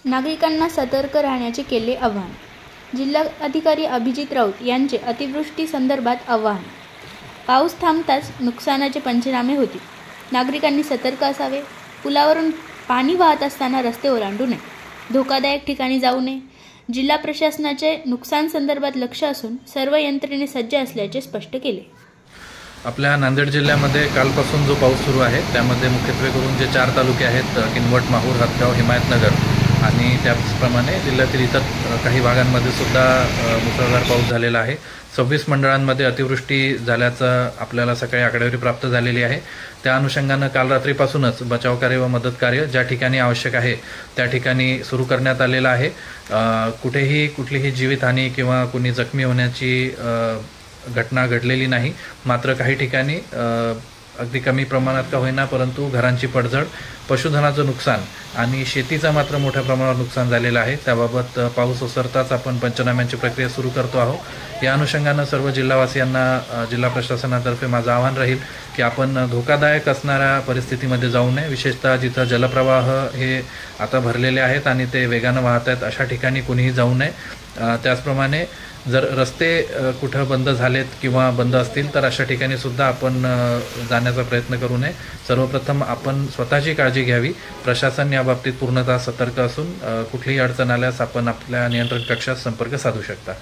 नागरिकांना सतर्क राहण्याचे केले आवाहन। जिल्हाधिकारी अभिजित राऊत यांचे अतिवृष्टी संदर्भात आवाहन। पाऊस थांबताच नुकसानाचे पंचनामे होतील, नागरिकांनी सतर्क असावे। पुलावरून पाणी वाहत असताना रस्ते ओलांडू नये, धोकादायक ठिकाणी जाऊ नये। जिल्हा प्रशासनाचे नुकसान संदर्भात लक्ष असून सर्व यंत्रणे सज्ज असल्याचे स्पष्ट केले। आपल्या नांदेड जिल्ह्यामध्ये कालपासून जो पाऊस सुरू आहे त्यामध्ये मुख्यत्वे करून जे 4 तालुके आहेत किनवट, माहूर, हदगाव, हिमायतनगर आणि त्याचप्रमाणे जिल्ह्यातील इतर काही भागांमध्ये सुद्धा मुसळधार पाऊस झालेला आहे। 26 मंडळांमध्ये अतिवृष्टी झाल्याचं आपल्याला सकाळी आकडेवारी प्राप्त झालेली आहे। त्या अनुषंगानं काल रात्रीपासूनच बचाव कार्य व मदत कार्य ज्या ठिकाणी आवश्यक आहे त्या ठिकाणी सुरू करण्यात आलेलं आहे। कुठलीही जीवितहानी किंवा कोणी जखमी होण्याची घटना घडलेली नाही। मात्र काही ठिकाणी अगदी कमी प्रमाणात का होईना परंतु घरांची पडझड, पशुधनाचं नुकसान आणि शेतीचं मात्र मोठ्या प्रमाणावर नुकसान झालेलं आहे। त्याबाबत पाऊस ओसरताच आपण पंचनाम्यांची प्रक्रिया सुरू करतो आहोत। या अनुषंगानं सर्व जिल्हावासियांना जिल्हा प्रशासनातर्फे माझं आवाहन राहील की आपण धोकादायक असणाऱ्या परिस्थितीमध्ये जाऊ नये। विशेषतः जिथं जलप्रवाह हे आता भरलेले आहेत आणि ते वेगानं वाहत आहेत अशा ठिकाणी कोणीही जाऊ नये। त्याचप्रमाणे जर रस्ते कुठं बंद झालेत किंवा बंद असतील तर अशा ठिकाणी सुद्धा आपण जाण्याचा प्रयत्न करू नये। सर्वप्रथम आपण स्वतःची काळजी घ्यावी। प्रशासन याबाबतीत पूर्णतः सतर्क असून कुठलीही अडचण आल्यास आपण आपल्या नियंत्रण कक्षात संपर्क साधू शकता।